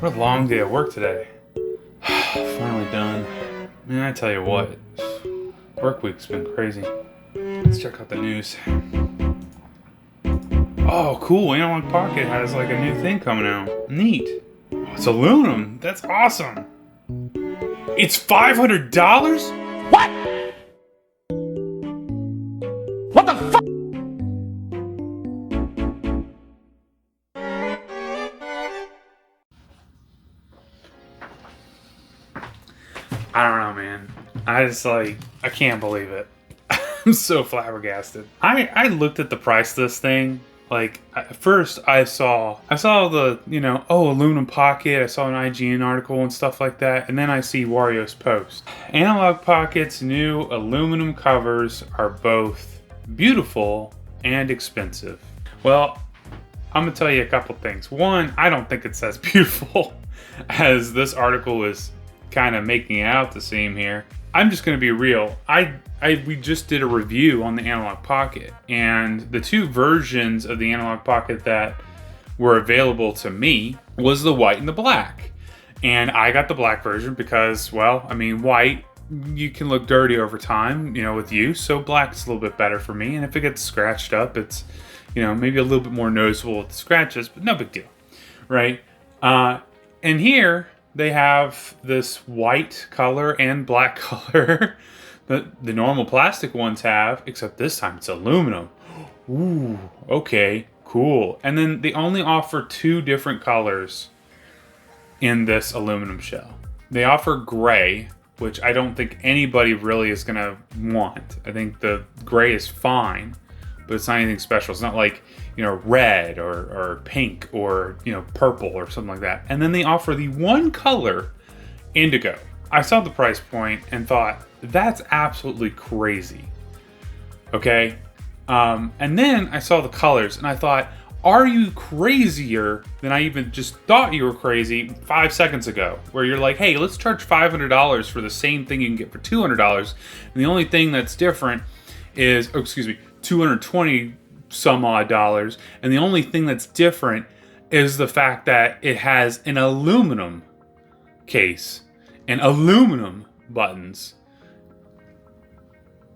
What a long day of work today. Finally done. Man, I tell you what, work week's been crazy. Let's check out the news. Oh, cool. Analogue Pocket has like a new thing coming out. Neat. Oh, it's aluminum. That's awesome. It's $500? What? What the fuck? I don't know, man. I can't believe it. I'm so flabbergasted. I looked at the price of this thing. Like, at first I saw the, aluminum pocket. I saw an IGN article and stuff like that. And then I see Wario's post. Analogue Pocket's new aluminum covers are both beautiful and expensive. Well, I'm going to tell you a couple things. One, I don't think it's as beautiful as this article is kind of making it out to seem here. I'm just going to be real. We just did a review on the Analogue Pocket, and the two versions of the Analogue Pocket that were available to me was the white and the black. And I got the black version because, well, I mean, white, you can look dirty over time, with use, so black's a little bit better for me. And if it gets scratched up, it's, maybe a little bit more noticeable with the scratches, but no big deal, right? And here they have this white color and black color that the normal plastic ones have, except this time it's aluminum. Ooh, okay, cool. And then they only offer two different colors in this aluminum shell. They offer gray, which I don't think anybody really is gonna want. I think the gray is fine, but it's not anything special. It's not like, red or pink or, purple or something like that. And then they offer the one color, indigo. I saw the price point and thought, that's absolutely crazy. Okay? And then I saw the colors and I thought, are you crazier than I even just thought you were crazy 5 seconds ago? Where you're like, hey, let's charge $500 for the same thing you can get for $200. And the only thing that's different is, $220 some odd dollars. And the only thing that's different is the fact that it has an aluminum case and aluminum buttons.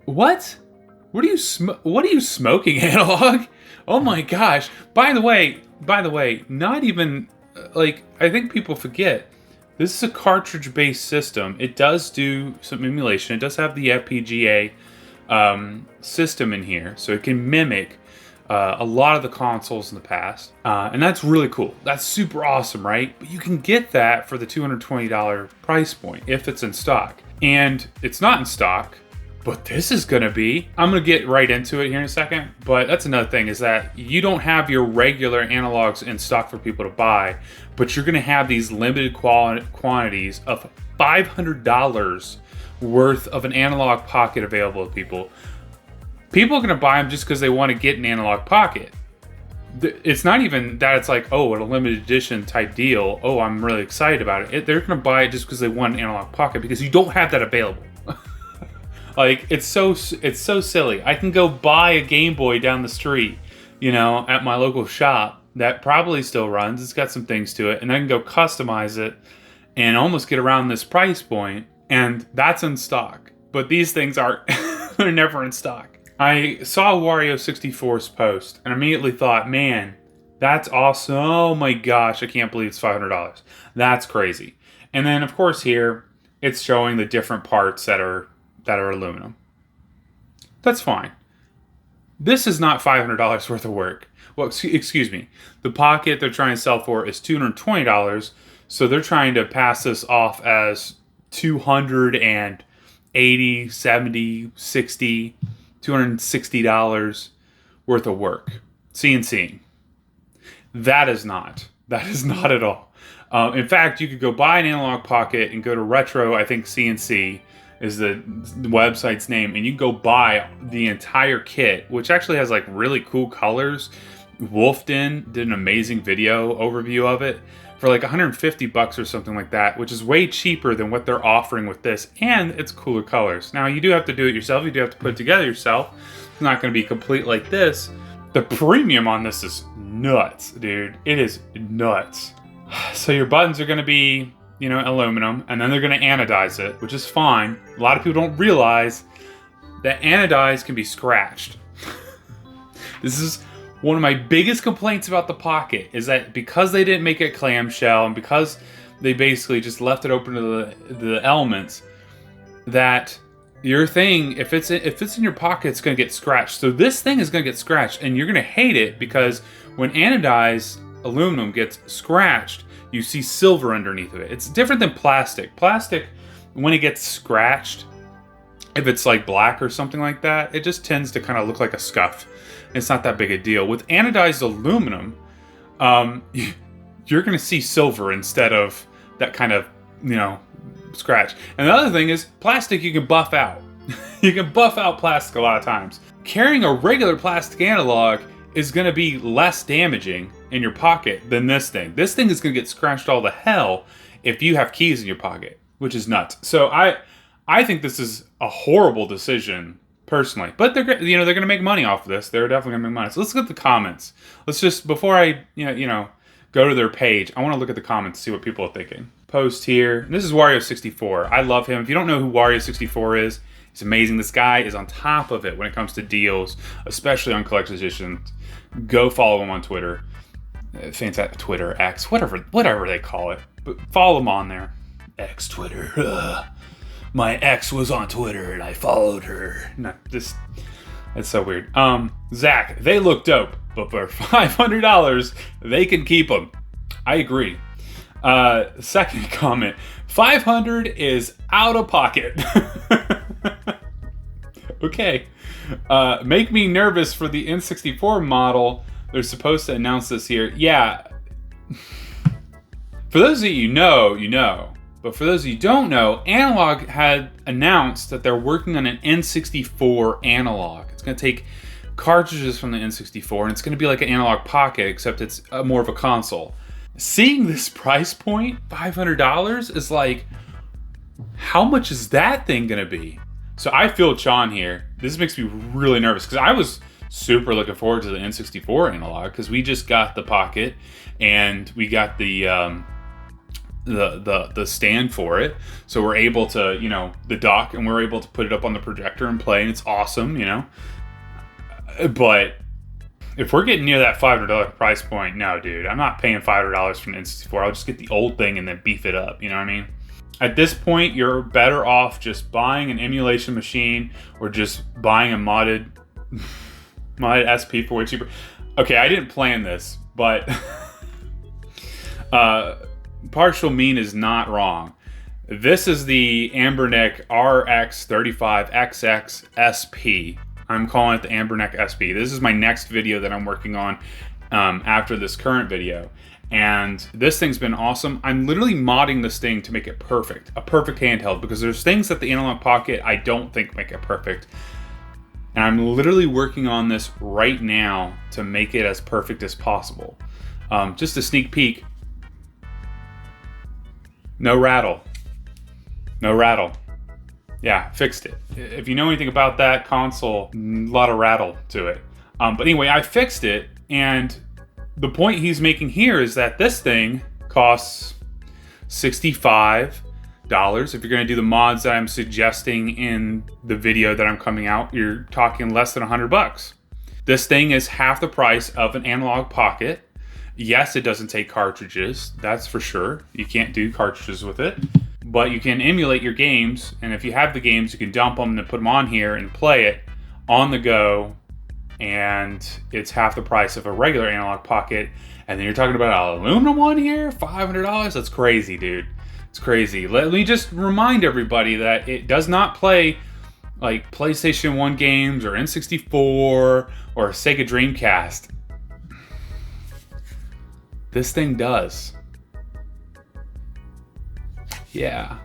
What? What are you smoking, Analogue? Oh my gosh. By the way, not even, I think people forget, this is a cartridge-based system. It does do some emulation. It does have the FPGA system in here, so it can mimic a lot of the consoles in the past. And that's really cool. That's super awesome, right? But you can get that for the $220 price point if it's in stock. And it's not in stock, but this is gonna be. I'm gonna get right into it here in a second, but that's another thing, is that you don't have your regular analogs in stock for people to buy, but you're gonna have these limited quantities of $500 worth of an Analogue Pocket available to people. People are gonna buy them just because they want to get an Analogue Pocket. It's not even that it's like, oh, a limited edition type deal. Oh, I'm really excited about it. They're gonna buy it just because they want an Analogue Pocket, because you don't have that available. Like, it's so silly. I can go buy a Game Boy down the street, at my local shop that probably still runs. It's got some things to it, and I can go customize it and almost get around this price point, and that's in stock. But these things are they're never in stock. I saw Wario64's post and immediately thought, man, that's awesome. Oh my gosh, I can't believe it's $500. That's crazy. And then, of course, here it's showing the different parts that are aluminum. That's fine. This is not $500 worth of work. Well, excuse me. The Pocket they're trying to sell for is $220, so they're trying to pass this off as $280, $70, $60, $260 worth of work. CNC. That is not at all. In fact, you could go buy an Analogue Pocket and go to Retro, I think CNC is the website's name, and you go buy the entire kit, which actually has like really cool colors. Wolfden did an amazing video overview of it for like $150 or something like that, which is way cheaper than what they're offering with this, and it's cooler colors. Now, you do have to do it yourself. You do have to put it together yourself. It's not going to be complete like this, The premium on this is nuts, dude. It is nuts. So your buttons are going to be, you know, aluminum, and then they're going to anodize it, which is fine. A lot of people don't realize that anodize can be scratched. This is one of my biggest complaints about the Pocket, is that because they didn't make it clamshell, and because they basically just left it open to the elements, that your thing, if it's in your pocket, it's going to get scratched. So this thing is going to get scratched, and you're going to hate it, because when anodized aluminum gets scratched, you see silver underneath of it. It's different than plastic. Plastic, when it gets scratched, if it's like black or something like that, it just tends to kind of look like a scuff. It's not that big a deal. With anodized aluminum, you're going to see silver instead of that kind of, you know, scratch. And the other thing is, plastic you can buff out. You can buff out plastic a lot of times. Carrying a regular plastic analog is going to be less damaging in your pocket than this thing. This thing is going to get scratched all to hell if you have keys in your pocket, which is nuts. So I think this is a horrible decision personally, but they're going to make money off of this. They're definitely going to make money. So let's look at the comments. Let's just, before I go to their page, I want to look at the comments, see what people are thinking. Post here. This is Wario64. I love him. If you don't know who Wario64 is, he's amazing. This guy is on top of it when it comes to deals, especially on collector's editions. Go follow him on Twitter. Fantastic. Twitter, X, whatever they call it. But follow him on there. X Twitter. My ex was on Twitter and I followed her. No, that's so weird. Zach, they look dope, but for $500, they can keep them. I agree. Second comment, $500 is out of pocket. Okay. Make me nervous for the N64 model. They're supposed to announce this here. Yeah. For those of you you know. But for those of you who don't know, Analogue had announced that they're working on an N64 analog. It's going to take cartridges from the N64, and it's going to be like an Analogue Pocket, except it's more of a console. Seeing this price point, $500, is like, how much is that thing going to be? So I feel Sean here. This makes me really nervous, because I was super looking forward to the N64 analog, because we just got the Pocket, and we got the stand for it, so we're able to, the dock, and we're able to put it up on the projector and play, and it's awesome, but if we're getting near that $500 price point, no, dude, I'm not paying $500 for an N64. I'll just get the old thing and then beef it up, you know what I mean? At this point, you're better off just buying an emulation machine, or just buying a modded SP for way cheaper. Okay, I didn't plan this, but Partial Mean is not wrong. This is the Amberneck RX35XX SP. I'm calling it the Amberneck SP. This is my next video that I'm working on after this current video. And this thing's been awesome. I'm literally modding this thing to make it perfect. A perfect handheld, because there's things that the Analogue Pocket I don't think make it perfect. And I'm literally working on this right now to make it as perfect as possible. Just a sneak peek. No rattle. No rattle. Yeah, fixed it. If you know anything about that console, a lot of rattle to it. But anyway, I fixed it, and the point he's making here is that this thing costs $65. If you're going to do the mods that I'm suggesting in the video that I'm coming out, you're talking less than $100. This thing is half the price of an Analogue Pocket. Yes, it doesn't take cartridges, that's for sure. You can't do cartridges with it. But you can emulate your games, and if you have the games, you can dump them and put them on here and play it on the go, and it's half the price of a regular Analogue Pocket. And then you're talking about an aluminum one here? $500? That's crazy, dude. It's crazy. Let me just remind everybody that it does not play like PlayStation 1 games or N64 or Sega Dreamcast. This thing does. Yeah.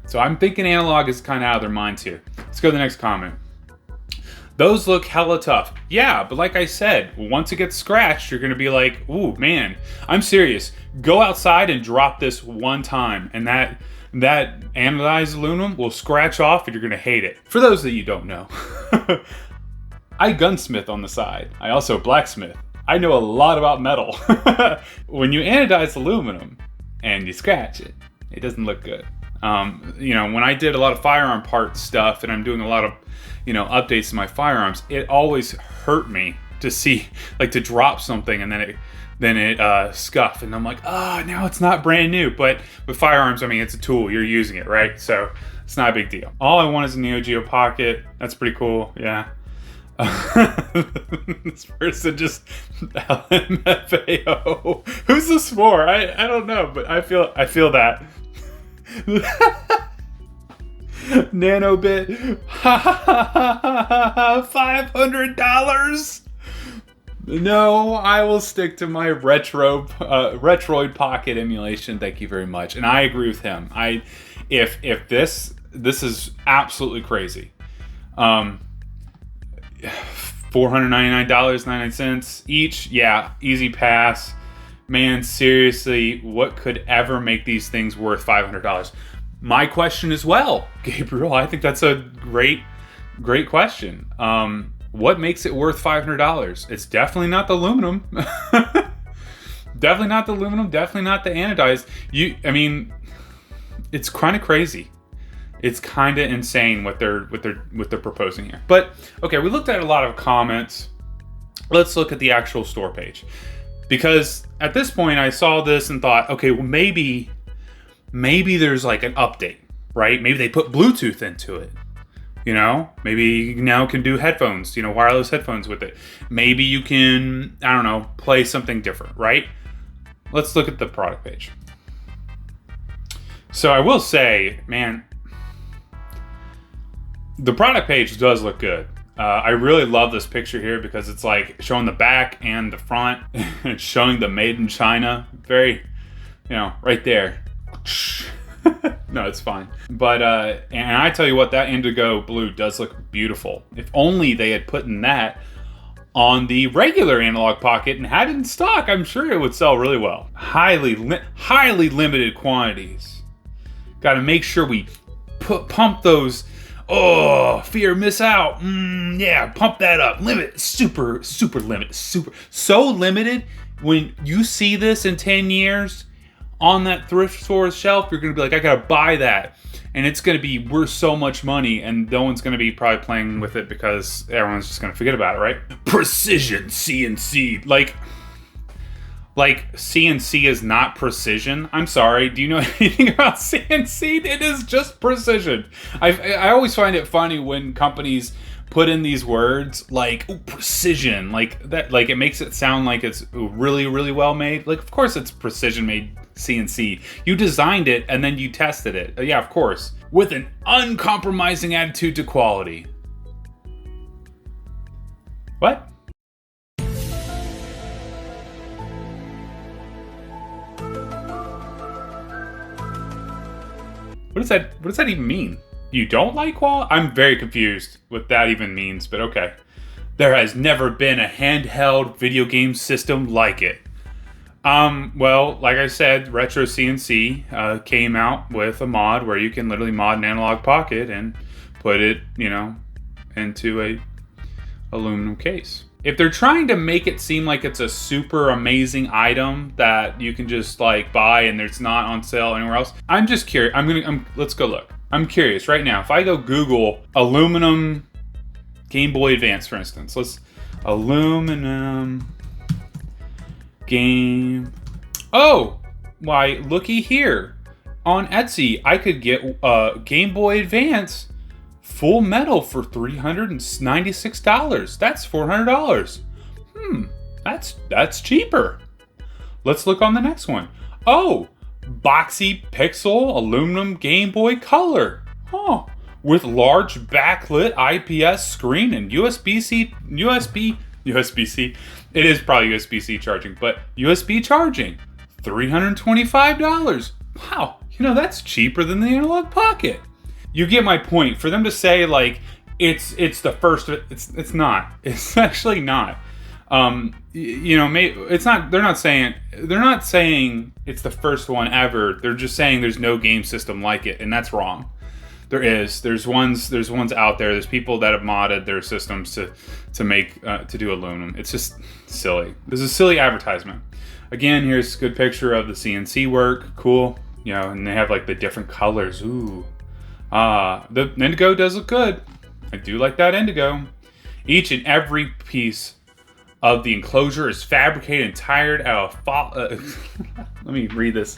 So I'm thinking Analogue is kind of out of their minds here. Let's go to the next comment. Those look hella tough. Yeah, but like I said, once it gets scratched, you're going to be like, ooh, man, I'm serious. Go outside and drop this one time, and that anodized aluminum will scratch off, and you're going to hate it. For those that you don't know. I gunsmith on the side. I also blacksmith. I know a lot about metal. When you anodize aluminum and you scratch it, it doesn't look good. When I did a lot of firearm part stuff and I'm doing a lot of, updates to my firearms, it always hurt me to see, like, to drop something and then it scuff, and I'm like, now it's not brand new. But with firearms, I mean, it's a tool. You're using it, right? So it's not a big deal. All I want is a Neo Geo Pocket. That's pretty cool. Yeah. This person just LMFAO. Who's this for? I don't know, but I feel that. Nanobit. $500. No, I will stick to my Retroid Pocket emulation. Thank you very much. And I agree with him. If this is absolutely crazy. $499.99 each. Yeah, easy pass. Man, seriously, what could ever make these things worth $500? My question as well, Gabriel. I think that's a great question. What makes it worth $500? It's definitely not the aluminum. Definitely not the aluminum. Definitely not the anodized. It's kind of crazy. It's kind of insane what they're proposing here. But okay, we looked at a lot of comments. Let's look at the actual store page, because at this point I saw this and thought, okay, well maybe there's like an update, right? Maybe they put Bluetooth into it. Maybe you now can do headphones, wireless headphones with it. Maybe you can, I don't know, play something different, right? Let's look at the product page. So I will say, man, the product page does look good. I really love this picture here because it's like showing the back and the front. It's showing the made in China. Very, right there. No, it's fine. But, and I tell you what, that indigo blue does look beautiful. If only they had put in that on the regular Analogue Pocket and had it in stock, I'm sure it would sell really well. Highly limited quantities. Got to make sure we pump those. Oh, fear miss out. Yeah, pump that up. Limit, super limited. So limited, when you see this in 10 years on that thrift store shelf, you're going to be like, I got to buy that. And it's going to be worth so much money, and no one's going to be probably playing with it because everyone's just going to forget about it, right? Precision CNC. Like CNC is not precision. I'm sorry. Do you know anything about CNC? It is just precision. I always find it funny when companies put in these words like precision, like that. Like it makes it sound like it's really, really well made. Like of course it's precision made CNC. You designed it and then you tested it. Yeah, of course, with an uncompromising attitude to quality. What? What does that even mean? You don't like quality? I'm very confused what that even means, but okay. There has never been a handheld video game system like it. Well, like I said, Retro CNC came out with a mod where you can literally mod an Analogue Pocket and put it, into a aluminum case. If they're trying to make it seem like it's a super amazing item that you can just like buy and it's not on sale anywhere else, I'm just curious. Let's go look. I'm curious right now. If I go Google aluminum Game Boy Advance, for instance, aluminum game. Oh, why? Looky here on Etsy, I could get Game Boy Advance full metal for $396. That's $400. That's cheaper. Let's look on the next one. Oh, boxy pixel aluminum Game Boy Color. With large backlit IPS screen and USB-C. It is probably USB-C charging, but USB charging. $325. Wow, that's cheaper than the Analogue Pocket. You get my point. For them to say like it's the first, it's not. It's actually not. It's not. They're not saying it's the first one ever. They're just saying there's no game system like it, and that's wrong. There's ones out there. There's people that have modded their systems to make to do aluminum. It's just silly. This is a silly advertisement. Again, here's a good picture of the CNC work. Cool. You know, and they have like the different colors. Ooh. The indigo does look good. I do like that indigo. Each and every piece of the enclosure is fabricated and tired out of let me read this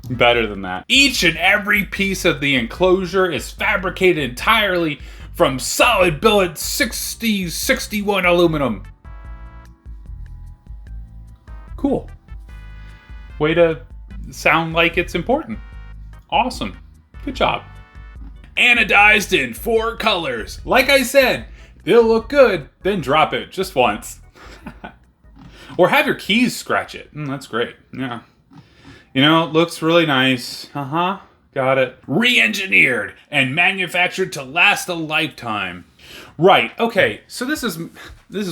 better than that. Each and every piece of the enclosure is fabricated entirely from solid billet 6061 aluminum. Cool. Way to sound like it's important. Awesome. Good job. Anodized in 4 colors. Like I said, they'll look good, then drop it just once. Or have your keys scratch it. That's great. Yeah. You know, it looks really nice. Got it. Re-engineered and manufactured to last a lifetime. Right. Okay. So this is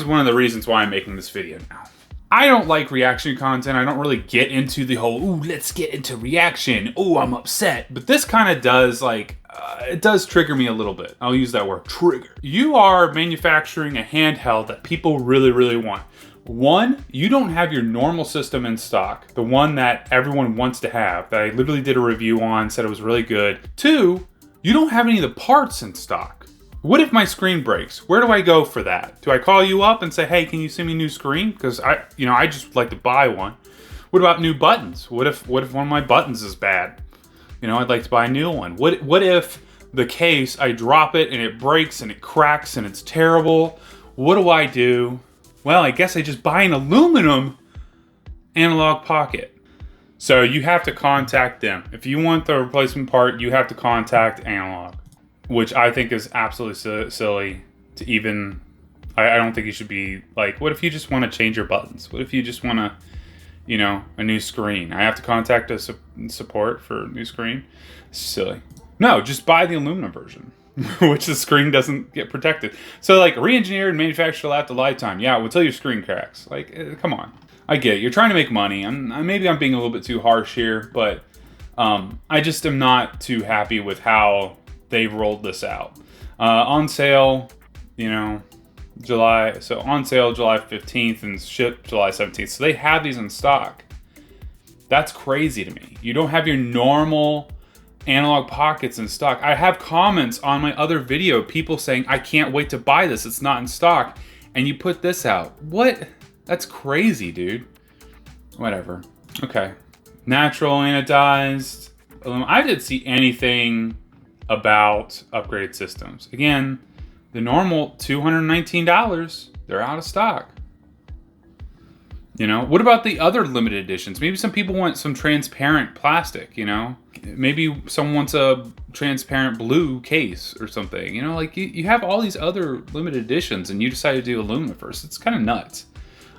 one of the reasons why I'm making this video now. I don't like reaction content. I don't really get into the whole, ooh, let's get into reaction. Ooh, I'm upset. But this kind of does, like, it does trigger me a little bit. I'll use that word, trigger. You are manufacturing a handheld that people really, really want. One, you don't have your normal system in stock, the one that everyone wants to have, that I literally did a review on, said it was really good. Two, you don't have any of the parts in stock. What if my screen breaks? Where do I go for that? Do I call you up and say, hey, can you send me a new screen? Because I just like to buy one. What about new buttons? What if one of my buttons is bad? You know, I'd like to buy a new one. What if the case, I drop it and it breaks and it cracks and it's terrible? What do I do? Well, I guess I just buy an aluminum analog pocket. So you have to contact them. If you want the replacement part, you have to contact Analogue, which I think is absolutely silly to even... I don't think you should be like, what if you just want to change your buttons? What if you just want to, you know, a new screen? I have to contact a support for a new screen? Silly. No, just buy the aluminum version, which the screen doesn't get protected. So like re-engineered and manufactured to last a lifetime. Yeah, until your screen cracks. Like, come on. I get it. You're trying to make money. Maybe I'm being a little bit too harsh here, but I just am not too happy with how they've rolled this out. On sale, you know, on sale July 15th and shipped July 17th. So they have these in stock. That's crazy to me. You don't have your normal analog pockets in stock. I have comments on my other video, people saying, I can't wait to buy this. It's not in stock. And you put this out. What? That's crazy, dude. Whatever. Okay. Natural anodized. I didn't see anything about upgraded systems. Again, the normal $219, they're out of stock. You know, what about the other limited editions? Maybe some people want some transparent plastic, you know? Maybe someone wants a transparent blue case or something. You know, like you have all these other limited editions and you decide to do aluminum first. It's kind of nuts.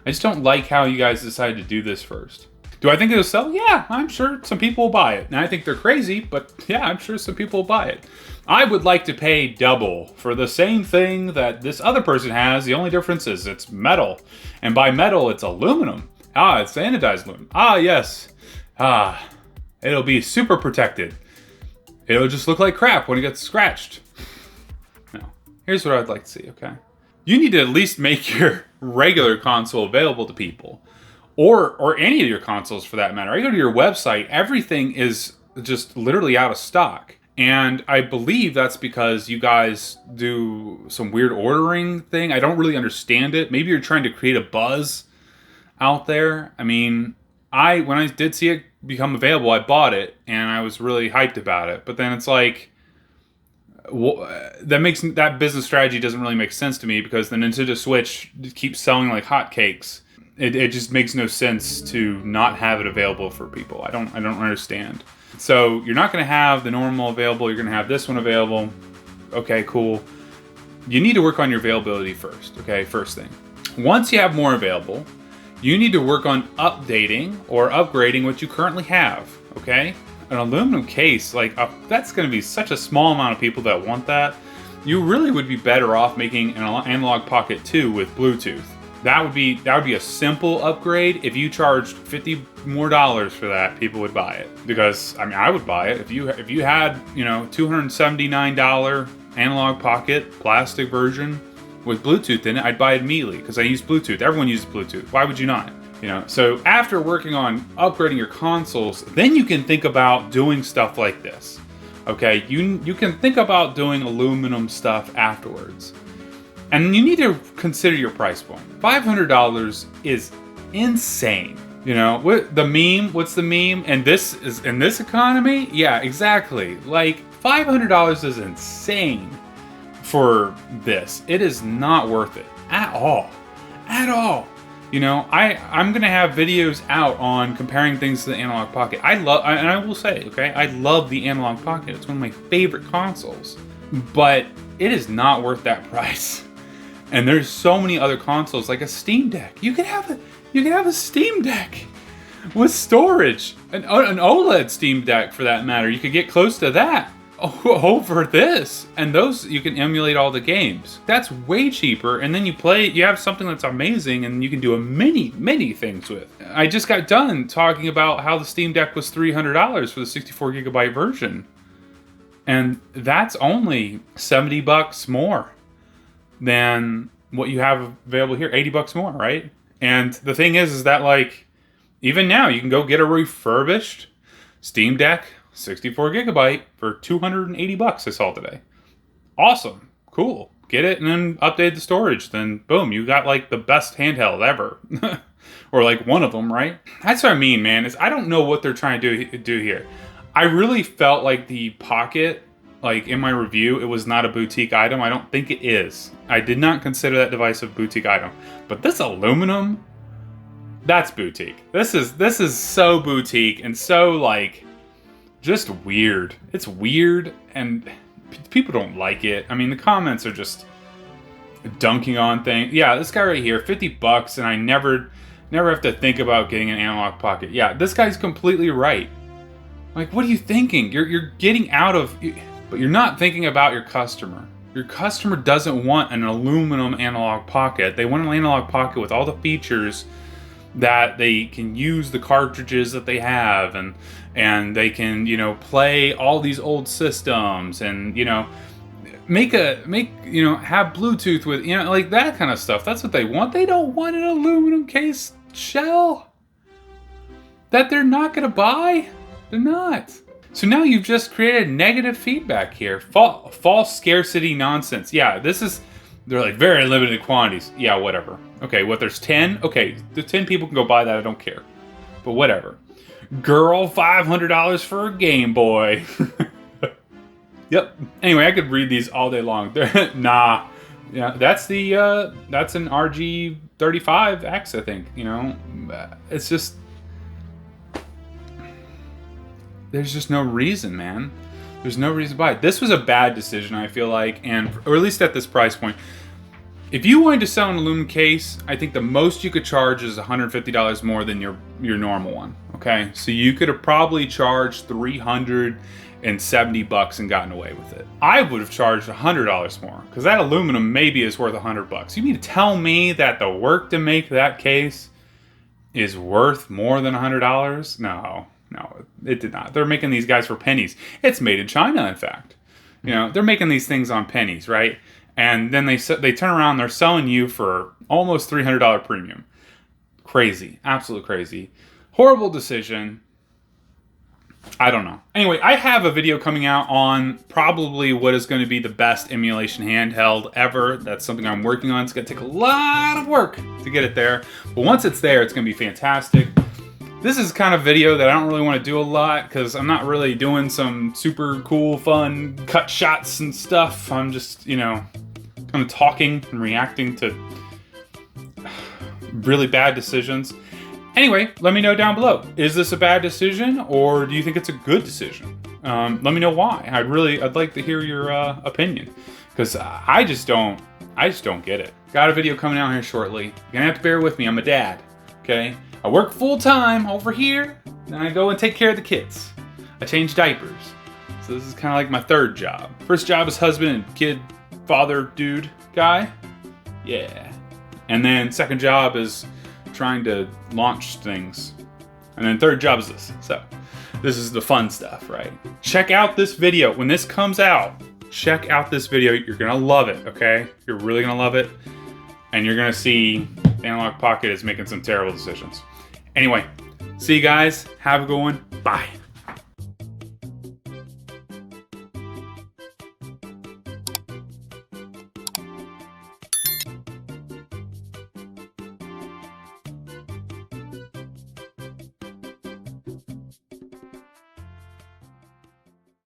I just don't like how you guys decided to do this first. Do I think it'll sell? Yeah, I'm sure some people will buy it. And I think they're crazy, but yeah, I'm sure some people will buy it. I would like to pay double for the same thing that this other person has. The only difference is it's metal. And by metal, it's aluminum. It's anodized aluminum. Yes. It'll be super protected. It'll just look like crap when it gets scratched. No. Here's what I'd like to see, okay? You need to at least make your regular console available to people. Or any of your consoles for that matter. I go to your website, everything is just literally out of stock. And I believe that's because you guys do some weird ordering thing. I don't really understand it. Maybe you're trying to create a buzz out there. I mean, when I did see it become available, I bought it and I was really hyped about it. But then it's like, that business strategy doesn't really make sense to me because the Nintendo Switch keeps selling like hotcakes. It just makes no sense to not have it available for people. I don't understand. So you're not going to have the normal available. You're going to have this one available. Okay, cool. You need to work on your availability first. Okay, first thing. Once you have more available, you need to work on updating or upgrading what you currently have. Okay, an aluminum case, like that's going to be such a small amount of people that want that. You really would be better off making an Analog Pocket 2 with Bluetooth. That would be a simple upgrade. If you charged $50 more for that, people would buy it. Because I mean, I would buy it if you had, you know, $279 Analog Pocket plastic version with Bluetooth in it. I'd buy it immediately because I use Bluetooth. Everyone uses Bluetooth. Why would you not? You know. So after working on upgrading your consoles, then you can think about doing stuff like this. Okay, you can think about doing aluminum stuff afterwards. And you need to consider your price point. $500 is insane. You know, what's the meme? And this is in this economy? Yeah, exactly. Like $500 is insane for this. It is not worth it at all. At all. You know, I'm gonna have videos out on comparing things to the Analog Pocket. And I will say, okay, I love the Analog Pocket. It's one of my favorite consoles. But it is not worth that price. And there's so many other consoles, like a Steam Deck. You could have a Steam Deck with storage, an OLED Steam Deck for that matter. You could get close to that over this, and those you can emulate all the games. That's way cheaper, and then you have something that's amazing, and you can do many things with. I just got done talking about how the Steam Deck was $300 for the 64 gigabyte version, and that's only $70 more than what you have available here. $80 more, right? And the thing is that, like, even now you can go get a refurbished Steam Deck 64 gigabyte for $280 I saw today. Awesome. Cool. Get it and then update the storage. Then boom, you got like the best handheld ever. Or like one of them, right? That's what I mean, man. Is I don't know what they're trying to do here. I really felt like the Pocket, like in my review, it was not a boutique item. I don't think it is. I did not consider that device a boutique item. But this aluminum, that's boutique. This is so boutique and so like just weird. It's weird and people don't like it. I mean, the comments are just dunking on things. Yeah, this guy right here, $50, and I never have to think about getting an Analog Pocket. Yeah, this guy's completely right. Like, what are you thinking? You're getting out of, but you're not thinking about your customer. Your customer doesn't want an aluminum Analog Pocket. They want an Analog Pocket with all the features that they can use the cartridges that they have, and they can, you know, play all these old systems, and, you know, have Bluetooth with, you know, like that kind of stuff. That's what they want. They don't want an aluminum case shell that they're not gonna buy. They're not. So now you've just created negative feedback here. False scarcity nonsense. Yeah, they're like very limited quantities. Yeah, whatever. Okay, what, there's 10? Okay, the 10 people can go buy that, I don't care. But whatever. Girl, $500 for a Game Boy. Yep. Anyway, I could read these all day long. Nah. Yeah, that's an RG35X, I think, you know. It's just, there's just no reason, man. There's no reason to buy it. This was a bad decision, I feel like, or at least at this price point. If you wanted to sell an aluminum case, I think the most you could charge is $150 more than your normal one. Okay, so you could have probably charged $370 and gotten away with it. I would have charged $100 more because that aluminum maybe is worth $100. You mean to tell me that the work to make that case is worth more than $100? No, it did not. They're making these guys for pennies. It's made in China, in fact. You know, they're making these things on pennies, right? And then they turn around, they're selling you for almost $300 premium. Crazy, absolute crazy. Horrible decision. I don't know. Anyway, I have a video coming out on probably what is going to be the best emulation handheld ever. That's something I'm working on. It's going to take a lot of work to get it there. But once it's there, it's going to be fantastic. This is kind of video that I don't really want to do a lot because I'm not really doing some super cool, fun cut shots and stuff. I'm just, you know, kind of talking and reacting to really bad decisions. Anyway, let me know down below. Is this a bad decision, or do you think it's a good decision? Let me know why. I'd like to hear your opinion, because I just don't get it. Got a video coming out here shortly. You're gonna have to bear with me. I'm a dad. Okay, I work full time over here, and I go and take care of the kids. I change diapers. So this is kind of like my third job. First job is husband and kid, father, dude, guy. Yeah. And then second job is trying to launch things. And then third job is this. So this is the fun stuff, right? Check out this video. When this comes out, check out this video. You're gonna love it, okay? You're really gonna love it. And you're gonna see Analogue Pocket is making some terrible decisions. Anyway, see you guys. Have a good one. Bye.